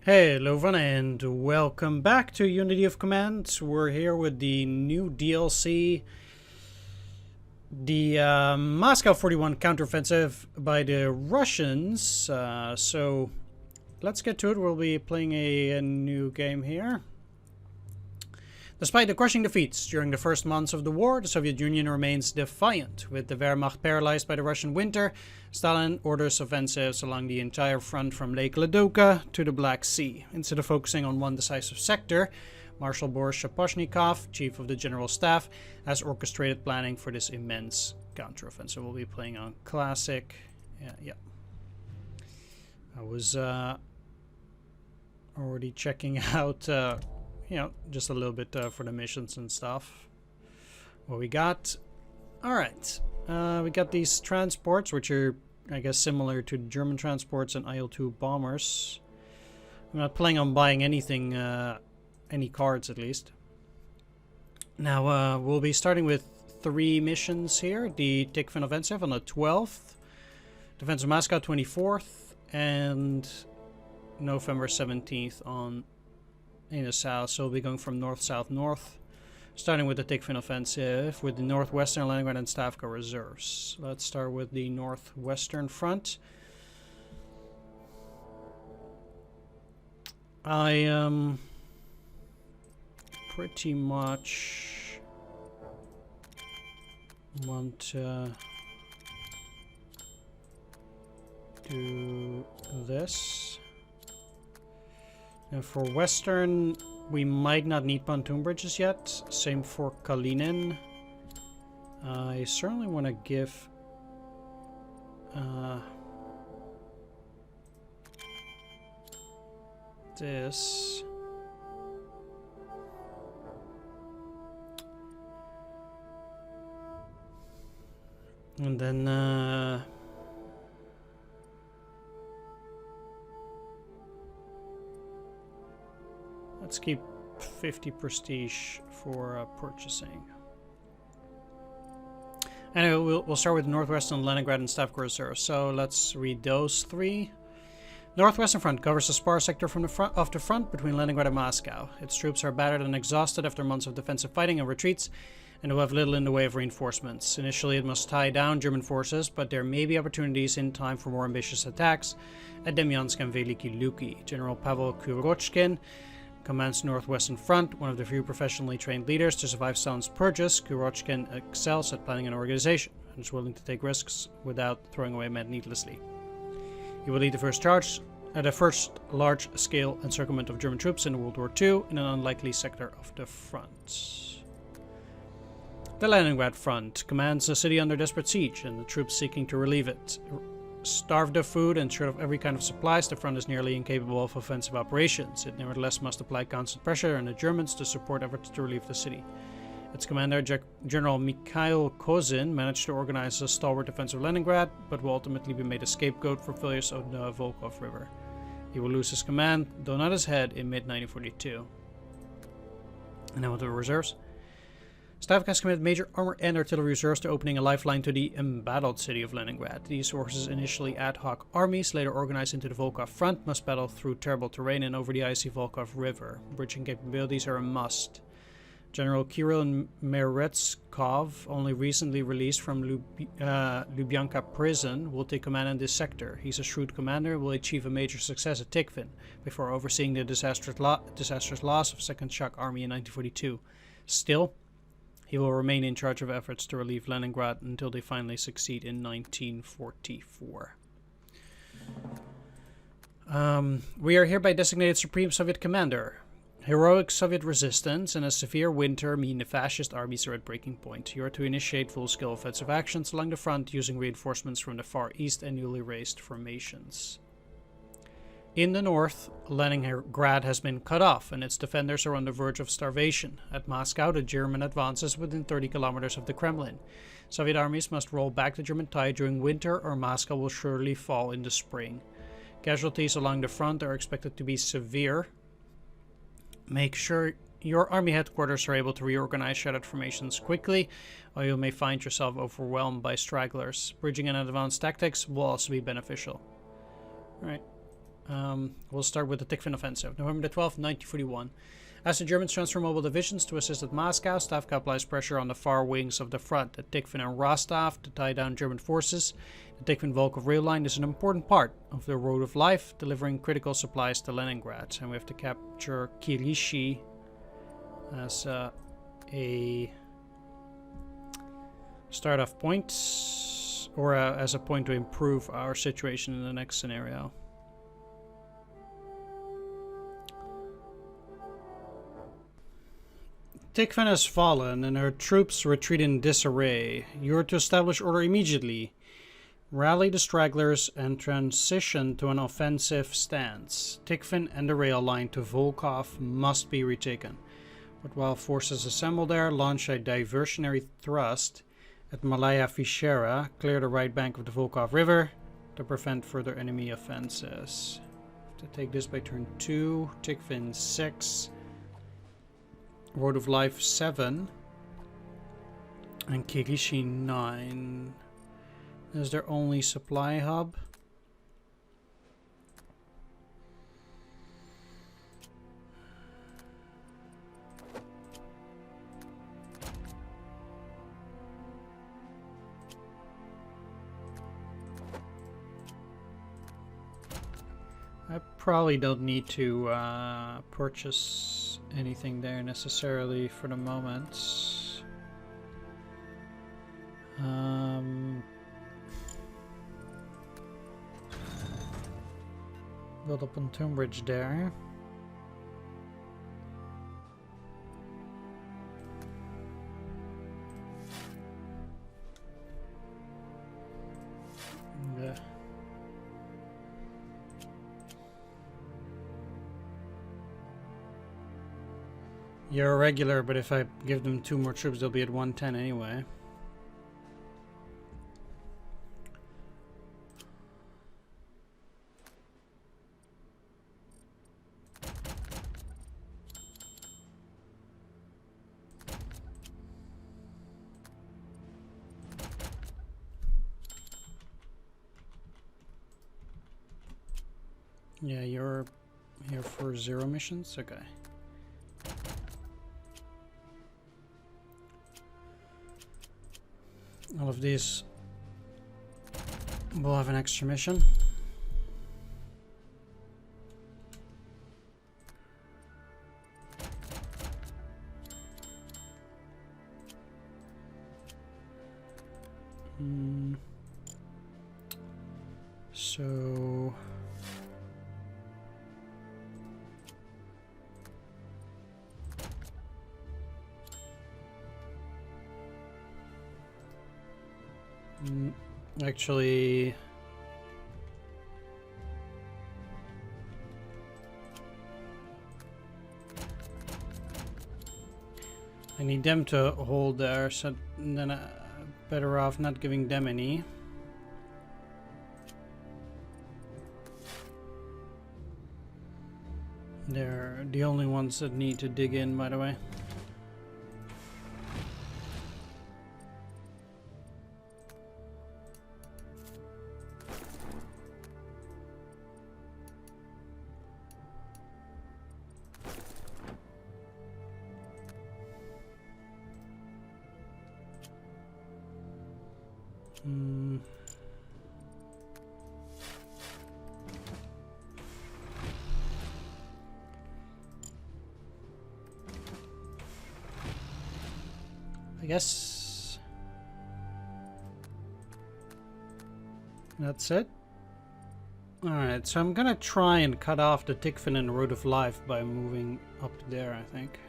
Hey, everyone, and welcome back to Unity of Command. We're here with the new DLC, the Moscow 41 counteroffensive by the Russians. So let's get to it. We'll be playing a new game here. Despite the crushing defeats during the first months of the war, the Soviet Union remains defiant. With the Wehrmacht paralyzed by the Russian winter, Stalin orders offensives along the entire front from Lake Ladoga to the Black Sea. Instead of focusing on one decisive sector, Marshal Boris Shaposhnikov, chief of the General Staff, has orchestrated planning for this immense counteroffensive. We'll be playing on Classic. Yeah. I was already checking out... just a little bit for the missions and stuff. What we got? Alright. We got these transports, which are, I guess, similar to German transports and IL-2 bombers. I'm not planning on buying anything, any cards at least. Now, we'll be starting with 3 missions here. The Tikhvin offensive on the 12th. Defense of Moscow 24th. And November 17th on... in the south, so we'll be going from north, south, north, starting with the Tikhvin offensive with the northwestern Leningrad and Stavka reserves. Let's start with the northwestern front. I pretty much want to do this. And for Western, we might not need pontoon bridges yet. Same for Kalinin. I certainly want to give... this... and then... let's keep 50 prestige for purchasing. Anyway, we'll start with Northwestern Leningrad and Stavka reserves. So let's read those 3. Northwestern front covers a sparse sector from the front between Leningrad and Moscow. Its troops are battered and exhausted after months of defensive fighting and retreats, and will have little in the way of reinforcements. Initially, it must tie down German forces, but there may be opportunities in time for more ambitious attacks at Demyansk and Veliki Luki. General Pavel Kurochkin commands Northwestern Front, one of the few professionally trained leaders to survive Stalin's purges. Kurochkin excels at planning and organization, and is willing to take risks without throwing away men needlessly. He will lead the first charge at the first large-scale encirclement of German troops in World War II in an unlikely sector of the front. The Leningrad Front commands a city under desperate siege, and the troops seeking to relieve it. Starved of food and short of every kind of supplies, the front is nearly incapable of offensive operations. It nevertheless must apply constant pressure on the Germans to support efforts to relieve the city. Its commander, General Mikhail Kozin, managed to organize a stalwart defense of Leningrad, but will ultimately be made a scapegoat for failures on the Volkhov River. He will lose his command, though not his head, in mid-1942. And now with the reserves. Stavka has committed major armor and artillery reserves to opening a lifeline to the embattled city of Leningrad. These forces, initially ad hoc armies, later organized into the Volkhov front, must battle through terrible terrain and over the icy Volkhov River. Bridging capabilities are a must. General Kirill Meretskov, only recently released from Lubyanka prison, will take command in this sector. He's a shrewd commander and will achieve a major success at Tikhvin, before overseeing the disastrous loss of 2nd Shock Army in 1942. Still, he will remain in charge of efforts to relieve Leningrad until they finally succeed in 1944. We are hereby designated Supreme Soviet Commander. Heroic Soviet resistance and a severe winter mean the fascist armies are at breaking point. You are to initiate full-scale offensive actions along the front using reinforcements from the Far East and newly raised formations. In the north, Leningrad has been cut off and its defenders are on the verge of starvation. At Moscow, the German advance is within 30 kilometers of the Kremlin. Soviet armies must roll back the German tide during winter or Moscow will surely fall in the spring. Casualties along the front are expected to be severe. Make sure your army headquarters are able to reorganize shattered formations quickly, or you may find yourself overwhelmed by stragglers. Bridging and advanced tactics will also be beneficial. Alright. We'll start with the Tikhvin offensive. November the 12th, 1941. As the Germans transfer mobile divisions to assist at Moscow, Stavka applies pressure on the far wings of the front at Tikhvin and Rostov to tie down German forces. The Tikhvin-Volkhov rail line is an important part of the road of life, delivering critical supplies to Leningrad. And we have to capture Kirishi as a start-off point, or as a point to improve our situation in the next scenario. Tikhvin has fallen and her troops retreat in disarray. You are to establish order immediately, rally the stragglers, and transition to an offensive stance. Tikhvin and the rail line to Volkhov must be retaken. But while forces assemble there, launch a diversionary thrust at Malaya Fischera, clear the right bank of the Volkhov River to prevent further enemy offenses. To take this by turn 2, Tikhvin 6. Road of Life 7 and Kirishi 9. Is their only supply hub? I probably don't need to purchase anything there necessarily for the moment. Build up on Tunbridge there. Yeah. You're a regular, but if I give them 2 more troops, they'll be at 110 anyway. Yeah, you're here for 0 missions? Okay. All of these will have an extra mission. So actually, I need them to hold there, so then I'm better off not giving them any. They're the only ones that need to dig in, by the way. I guess that's it. Alright, so I'm gonna try and cut off the Tikhvin and Road of Life by moving up there, I think.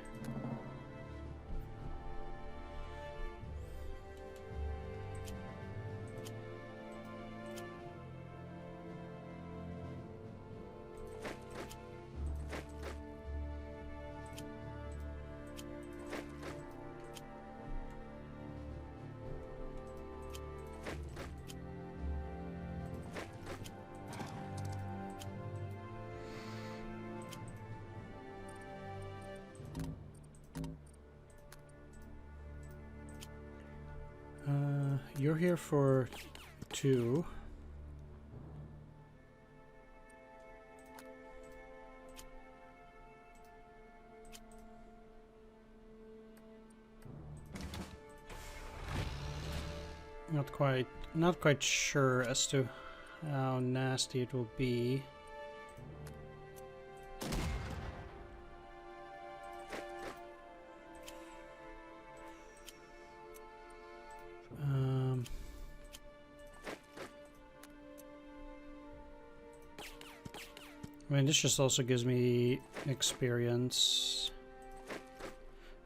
You're here for 2. Not quite sure as to how nasty it will be. I mean, this just also gives me experience.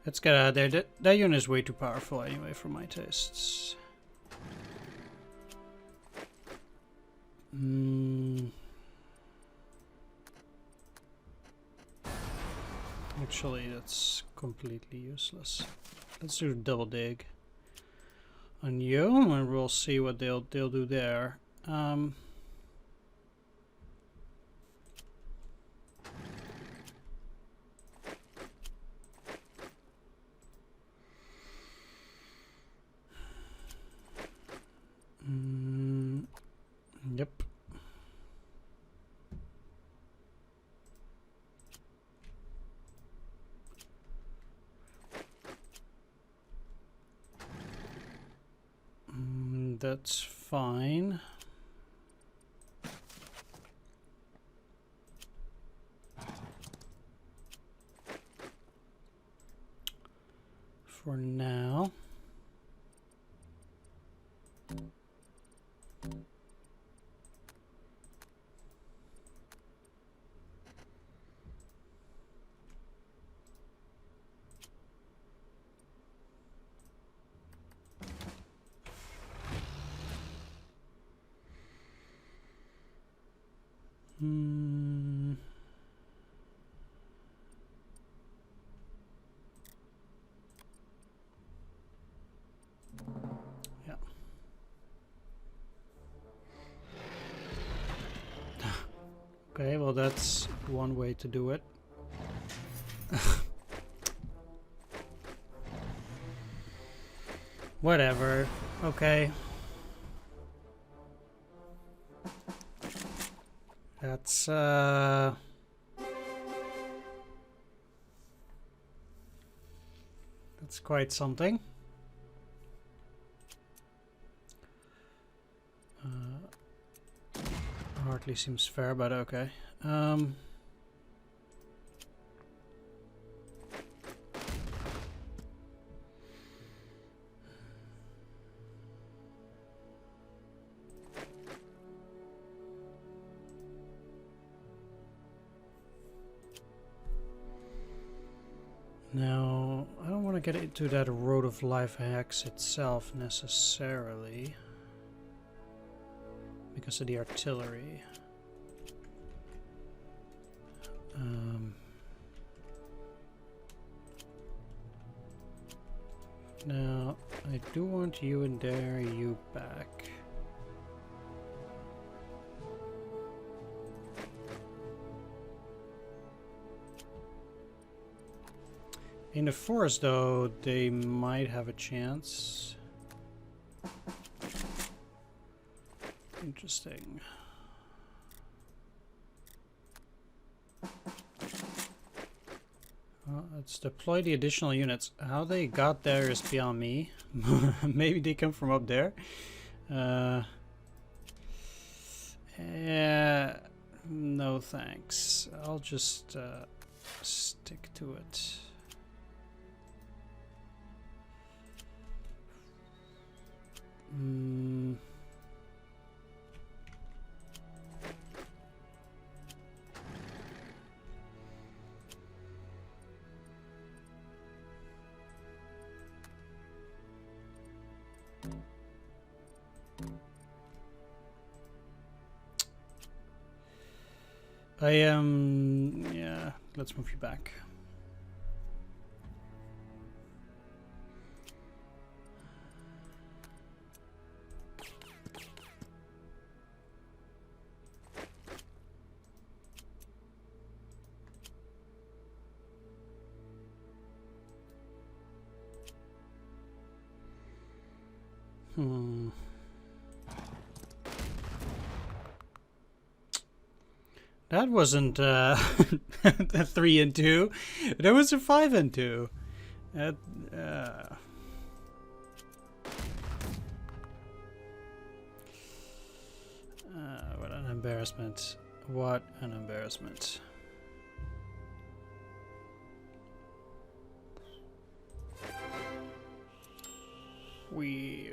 Let's get out of there. That unit is way too powerful anyway for my tastes. Actually, that's completely useless. Let's do a double dig on you, and we'll see what they'll do there. Yep. That's fine. For now. Yeah. Okay, well that's one way to do it. Whatever. Okay. That's quite something. Hardly seems fair, but okay. Now, I don't want to get into that road of life hacks itself necessarily, because of the artillery. Now, I do want you in there, you back. In the forest, though, they might have a chance. Interesting. Well, let's deploy the additional units. How they got there is beyond me. Maybe they come from up there. No thanks. I'll just stick to it. Yeah, let's move you back. That wasn't a 3 and 2. That was a 5 and 2. embarrassment. What an embarrassment. We.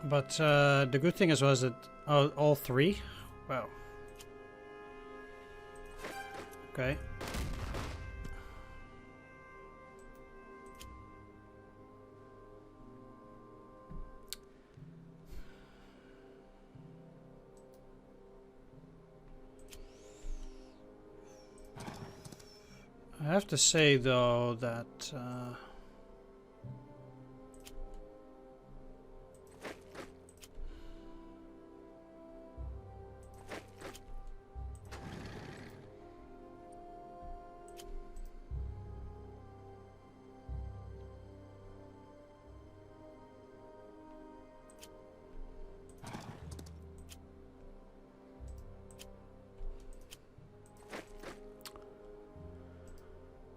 But the good thing as well is that all three. Wow. Okay. I have to say though that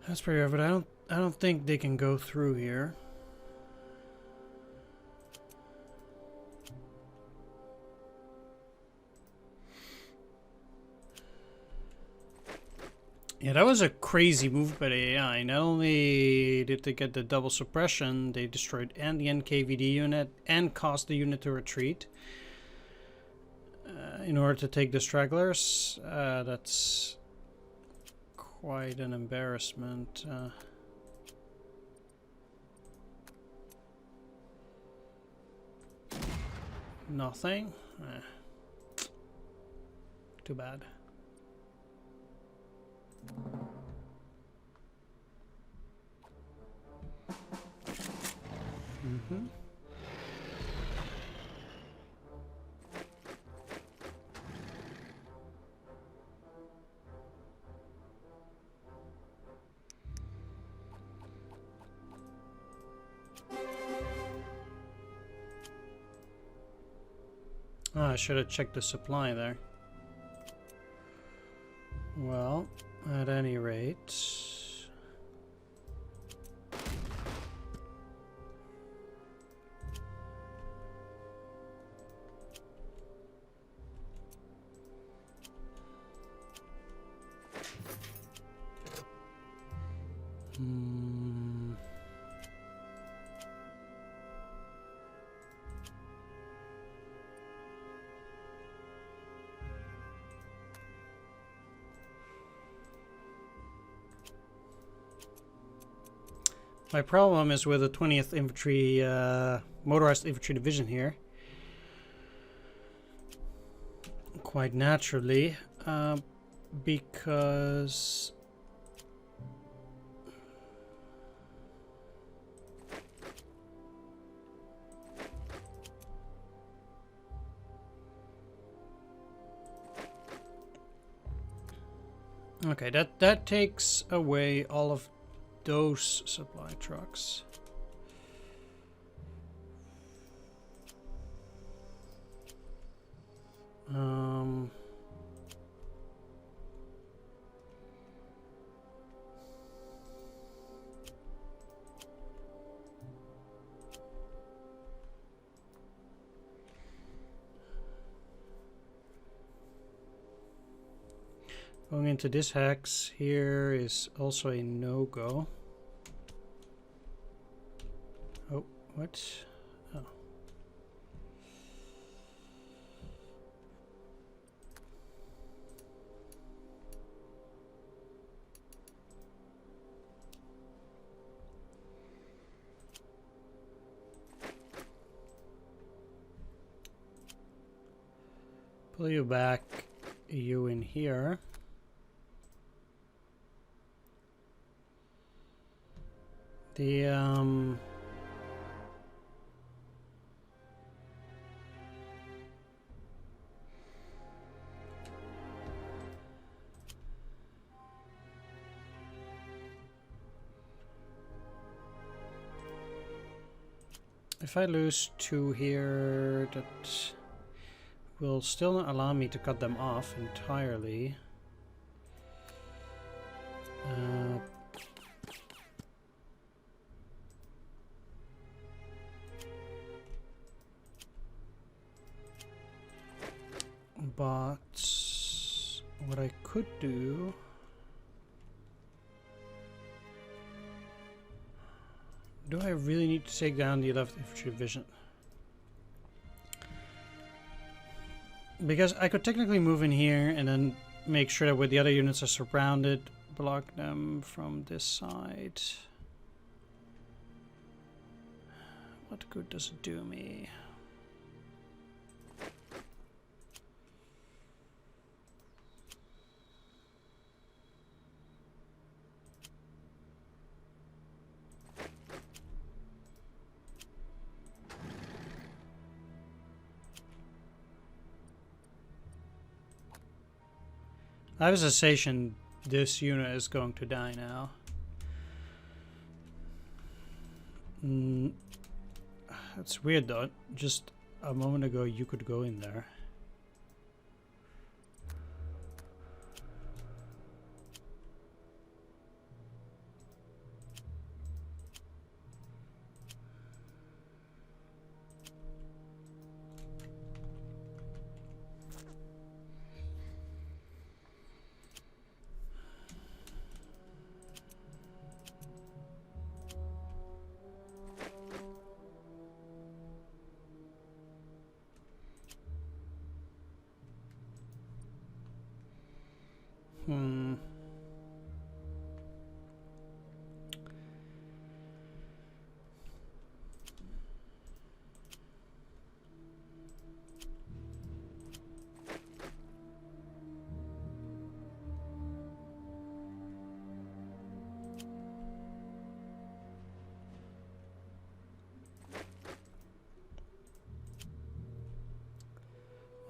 that's pretty rare, but I don't think they can go through here. Yeah, that was a crazy move by the AI. Not only did they get the double suppression, they destroyed and the NKVD unit and caused the unit to retreat in order to take the stragglers. That's quite an embarrassment. Nothing. Too bad. Mm-hmm. Oh, I should have checked the supply there. Well, at any rate... My problem is with the 20th Infantry, Motorized Infantry Division here. Quite naturally, because... Okay, that takes away all of those supply trucks. Going into this hex here is also a no-go. Oh, what? Oh. Pull you back, you in here. The if I lose 2 here, that will still not allow me to cut them off entirely. could do... Do I really need to take down the 11th Infantry Division? Because I could technically move in here and then make sure that with the other units are surrounded, block them from this side. What good does it do me? I have a sensation this unit is going to die now. That's weird though. Just a moment ago you could go in there.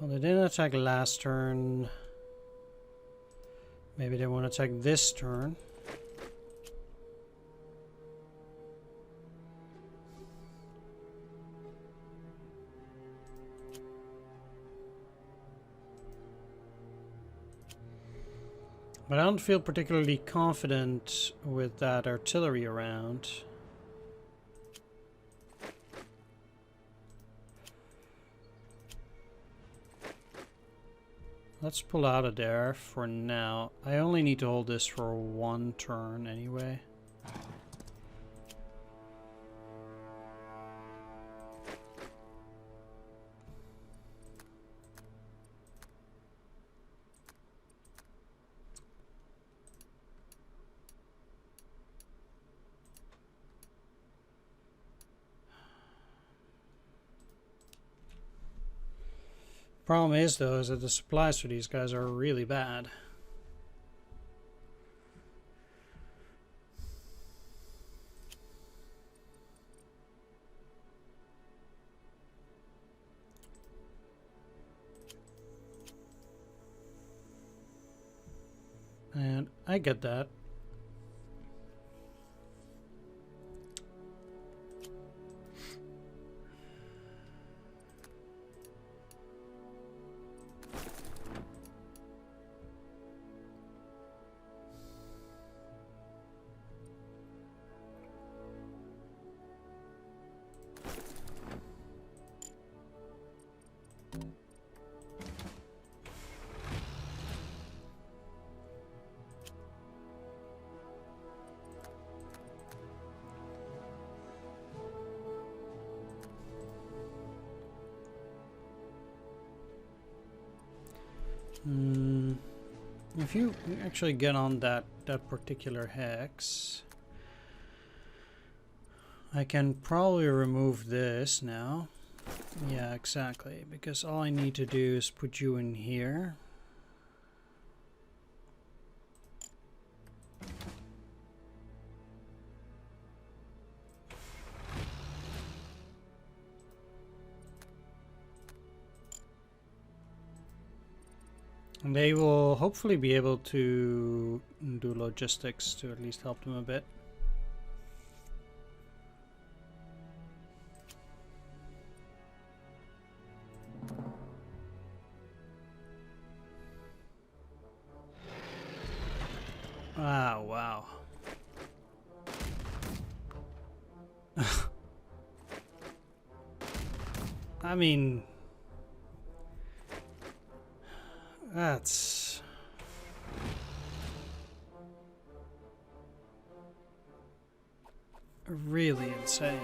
Well, they didn't attack last turn. Maybe they want to attack this turn. But I don't feel particularly confident with that artillery around. Let's pull out of there for now. I only need to hold this for one turn anyway. Problem is though is that the supplies for these guys are really bad. And I get that. If you actually get on that particular hex, I can probably remove this now. Yeah, exactly, because all I need to do is put you in here. And they will hopefully be able to do logistics to at least help them a bit. Ah, wow. I mean... really insane.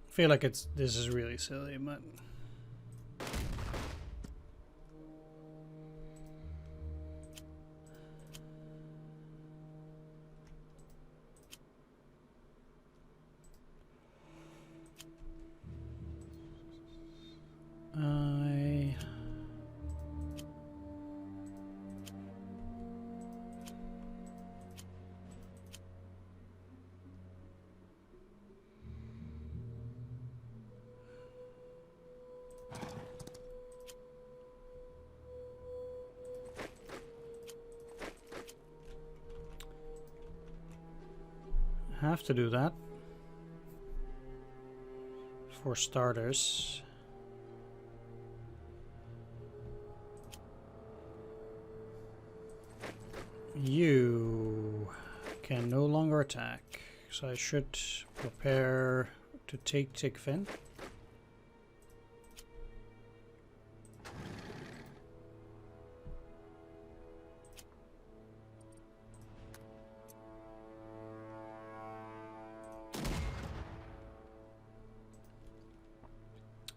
I feel like this is really silly, but I have to do that for starters. You can no longer attack, so I should prepare to take Tikhvin.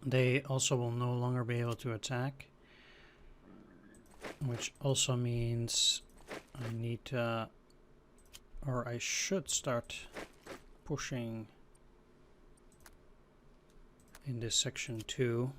They also will no longer be able to attack, which also means I need to, or I should start pushing in this section too.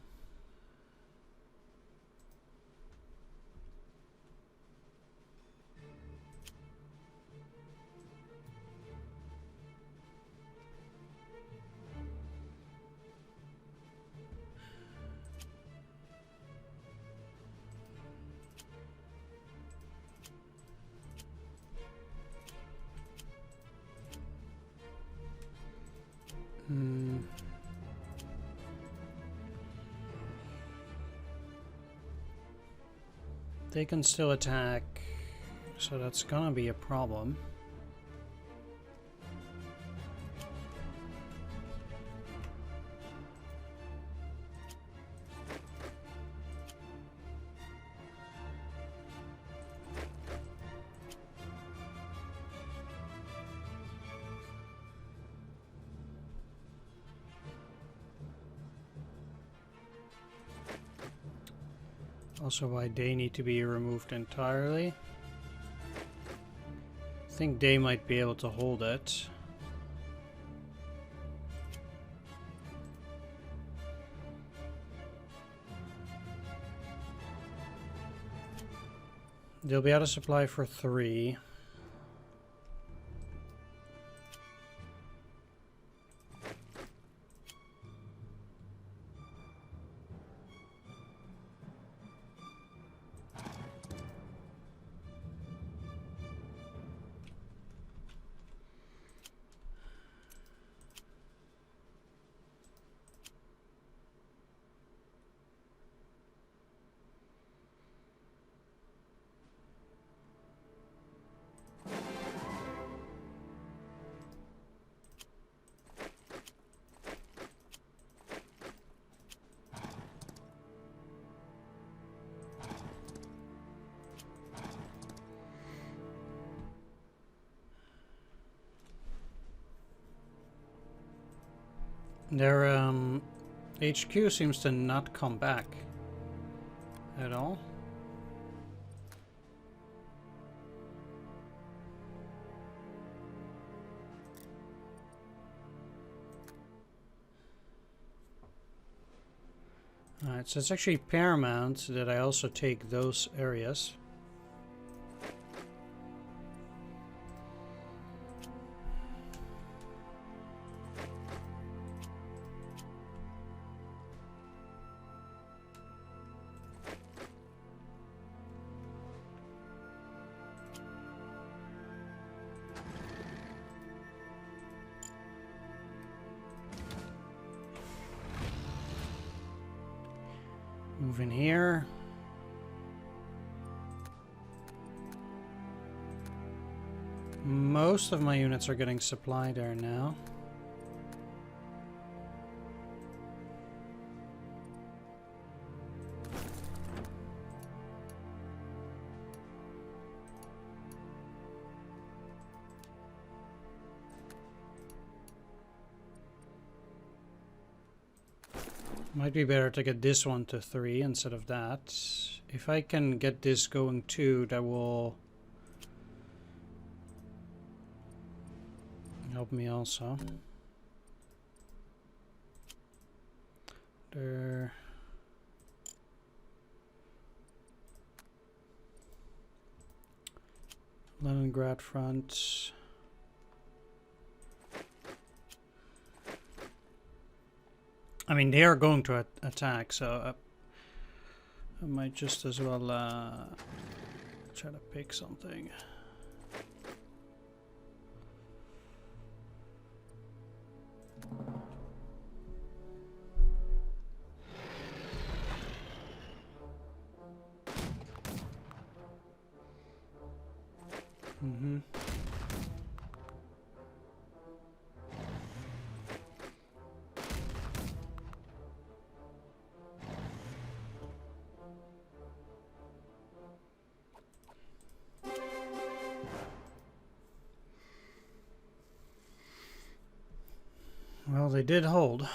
They can still attack, so that's gonna be a problem. Also, why they need to be removed entirely. I think they might be able to hold it. They'll be out of supply for 3. Their HQ seems to not come back at all. Alright, so it's actually paramount that I also take those areas. Move in here. Most of my units are getting supply there now. Might be better to get this one to 3 instead of that. If I can get this going too, that will help me also. There. Leningrad front. I mean, they are going to attack, so I might just as well try to pick something. Well, they did hold.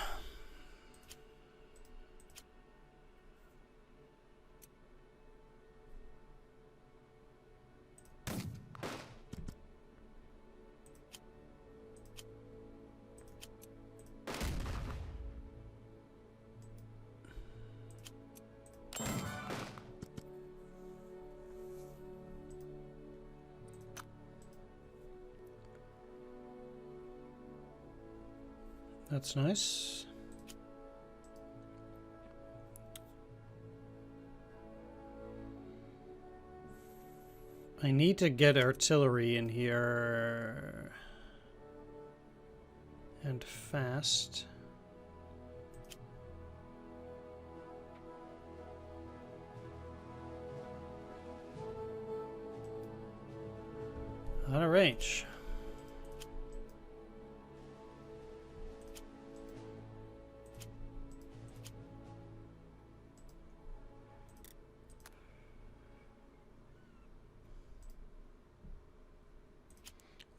That's nice. I need to get artillery in here and fast. Out of range.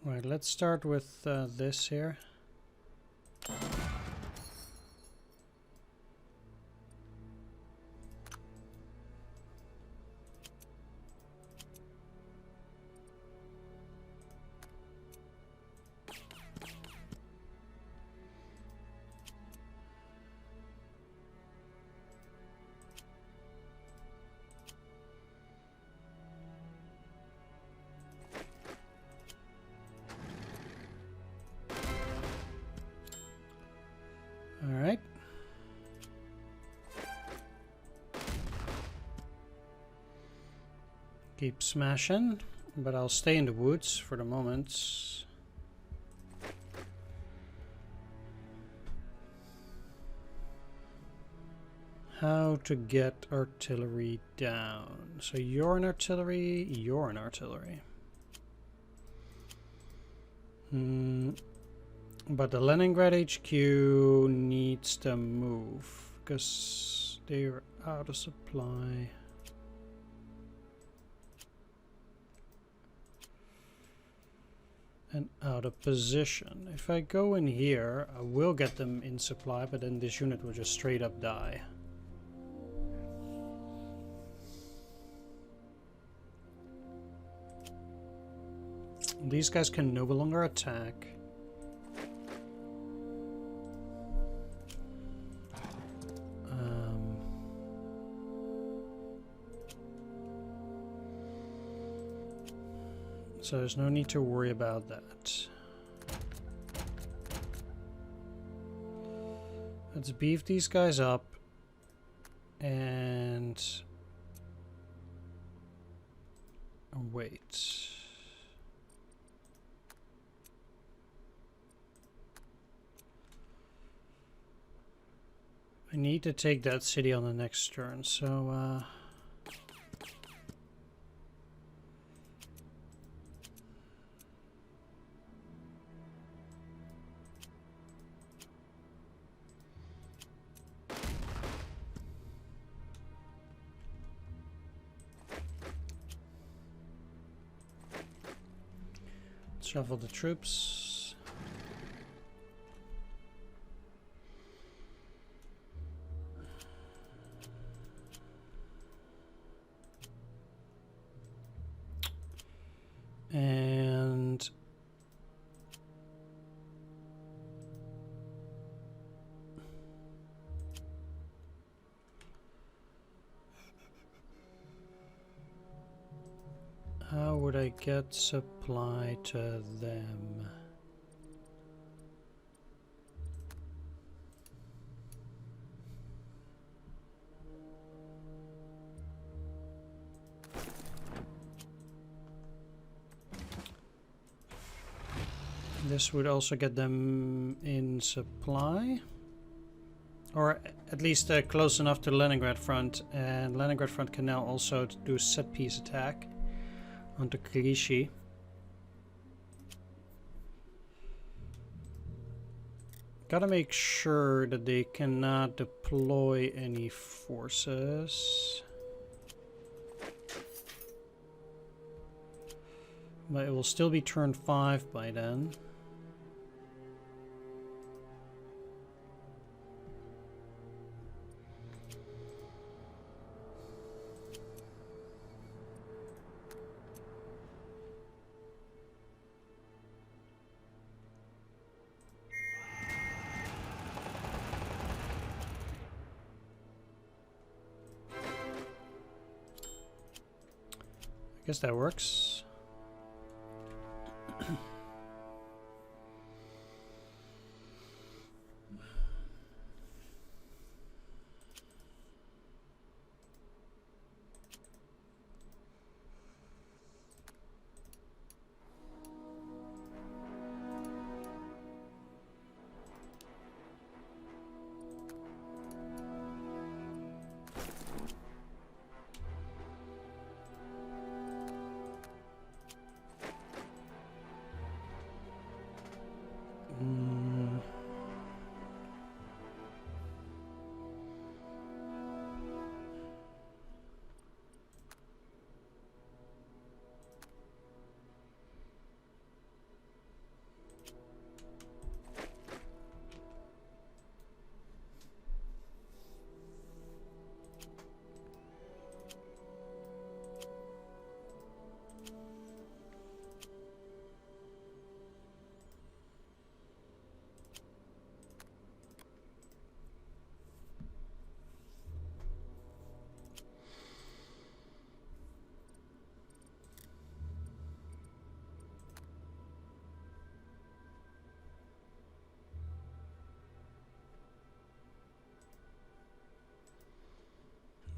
Right, let's start with this here. Alright. Keep smashing, but I'll stay in the woods for the moment. How to get artillery down. So you're an artillery, you're an artillery. But the Leningrad HQ needs to move because they're out of supply. And out of position. If I go in here, I will get them in supply, but then this unit will just straight up die. These guys can no longer attack. So there's no need to worry about that. Let's beef these guys up and wait. I need to take that city on the next turn, so shuffle the troops. And how would I get supply to them? This would also get them in supply, or at least close enough to Leningrad front, and Leningrad front can now also do a set piece attack onto Kirishi. Gotta make sure that they cannot deploy any forces. But it will still be turn 5 by then. I guess that works.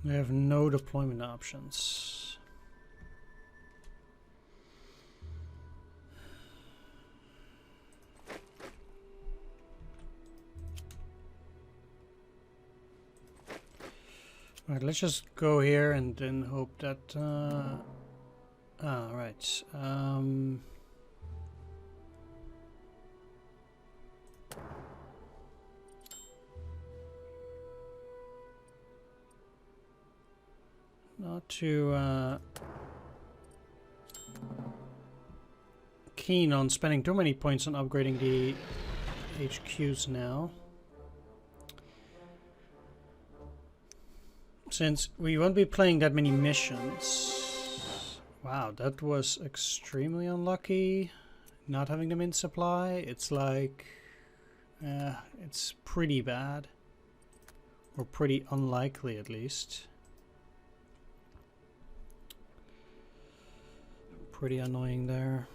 We have no deployment options. Alright, let's just go here and then hope that right. Not too keen on spending too many points on upgrading the HQs now, since we won't be playing that many missions. Wow, that was extremely unlucky, not having them in supply. It's like it's pretty bad, or pretty unlikely at least. pretty annoying there.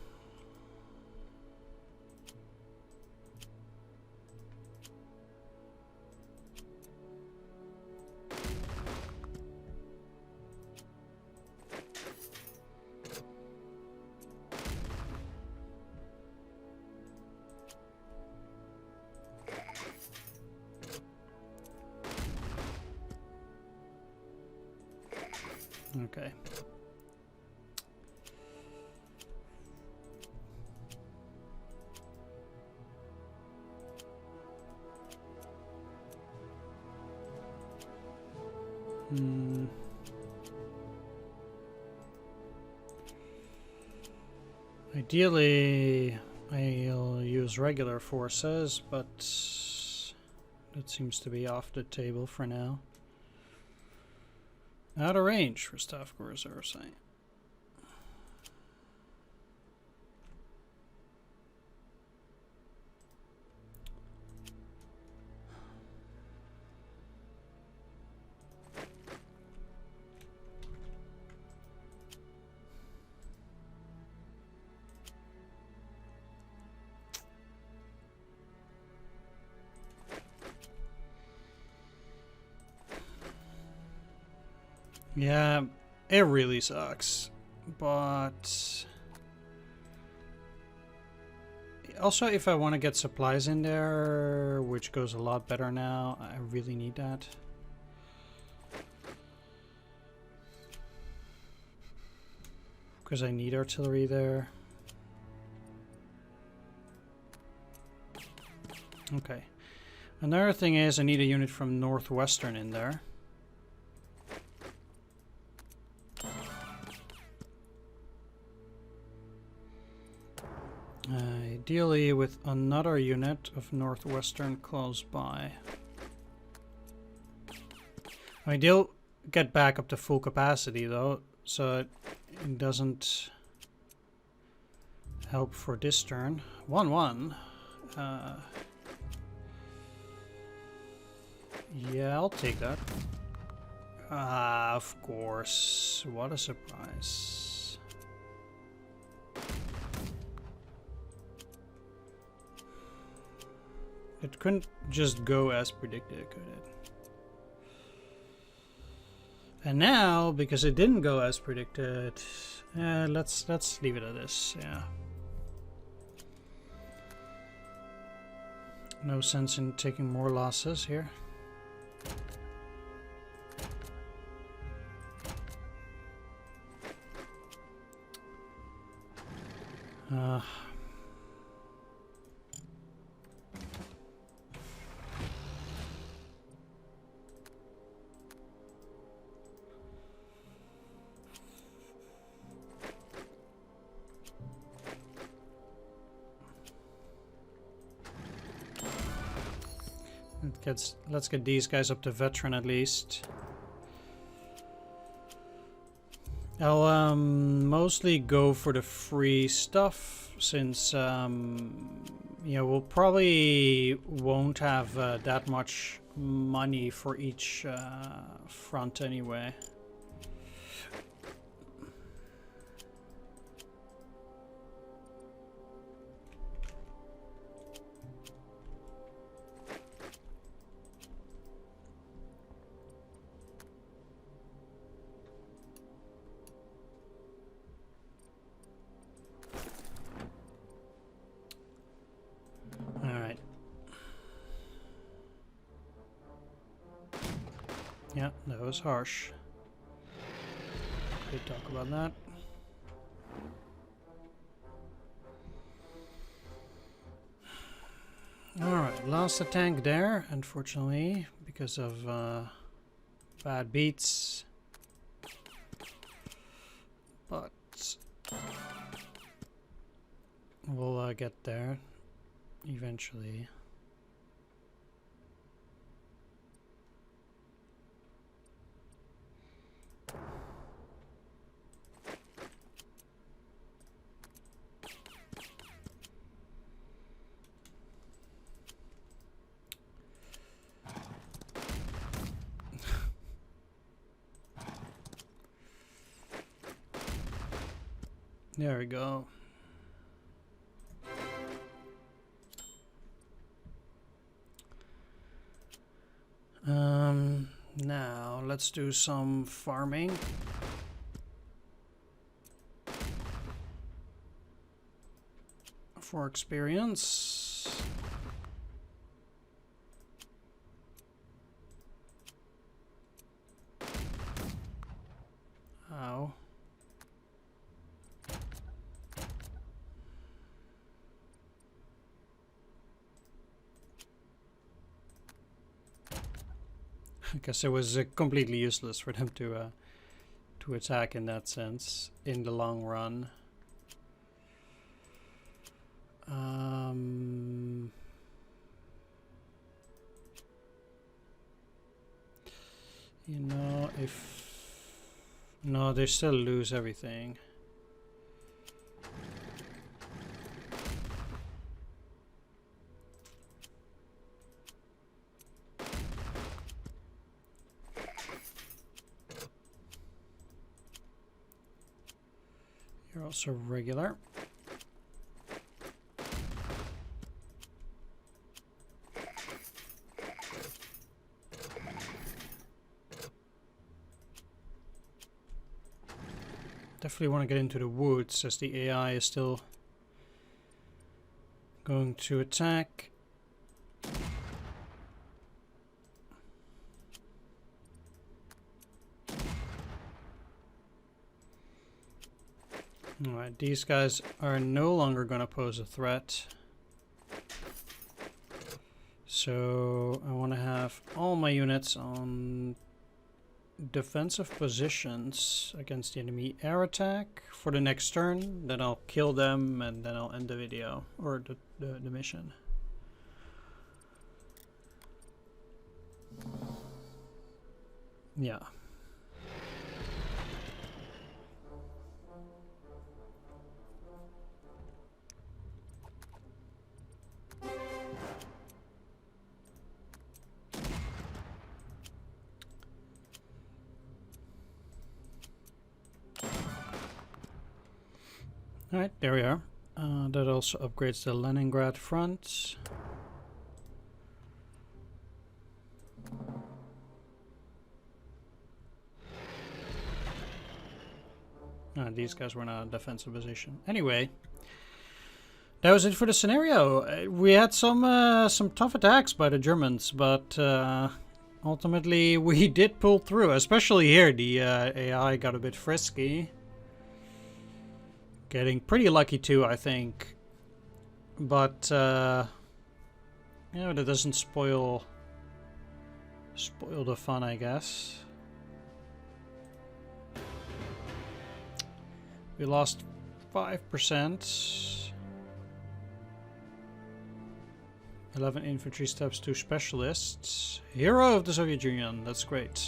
Okay. Ideally, I'll use regular forces, but that seems to be off the table for now. Out of range for Stavka Reserve Site. Yeah, it really sucks, but also if I want to get supplies in there, which goes a lot better now, I really need that. Because I need artillery there. Okay. Another thing is I need a unit from Northwestern in there. Ideally with another unit of Northwestern close by. I do get back up to full capacity though, so it doesn't help for this turn. 1-1. Yeah, I'll take that. Ah, of course. What a surprise. It couldn't just go as predicted, could it? And now, because it didn't go as predicted, let's leave it at this. Yeah. No sense in taking more losses here. Let's get these guys up to veteran at least. I'll mostly go for the free stuff since yeah, we'll probably won't have that much money for each front anyway. Yeah, that was harsh. Could talk about that. Alright, lost a tank there, unfortunately, because of bad beats. But we'll get there eventually. There we go. Now let's do some farming. For experience. Ow. I guess it was completely useless for them to attack in that sense in the long run. You know, if no, they still lose everything. You're also regular. Definitely want to get into the woods as the AI is still going to attack. Alright, these guys are no longer going to pose a threat. So I want to have all my units on defensive positions against the enemy air attack for the next turn. Then I'll kill them and then I'll end the video or the mission. Yeah. Alright, there we are. That also upgrades the Leningrad front. These guys were in a defensive position. Anyway, that was it for the scenario. We had some tough attacks by the Germans, but ultimately we did pull through. Especially here, the AI got a bit frisky. Getting pretty lucky too, I think. But you know, that doesn't spoil the fun, I guess. We lost 5%. 11 infantry steps, 2 specialists. Hero of the Soviet Union. That's great.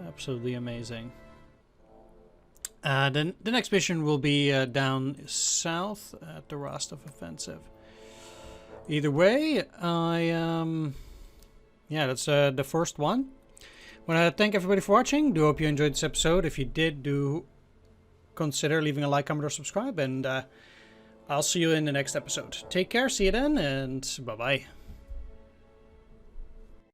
Absolutely amazing. Then the next mission will be down south at the Rostov offensive. Either way, yeah, that's the first one. I want to thank everybody for watching. Do hope you enjoyed this episode. If you did, do consider leaving a like, comment, or subscribe. And I'll see you in the next episode. Take care, see you then, and bye-bye.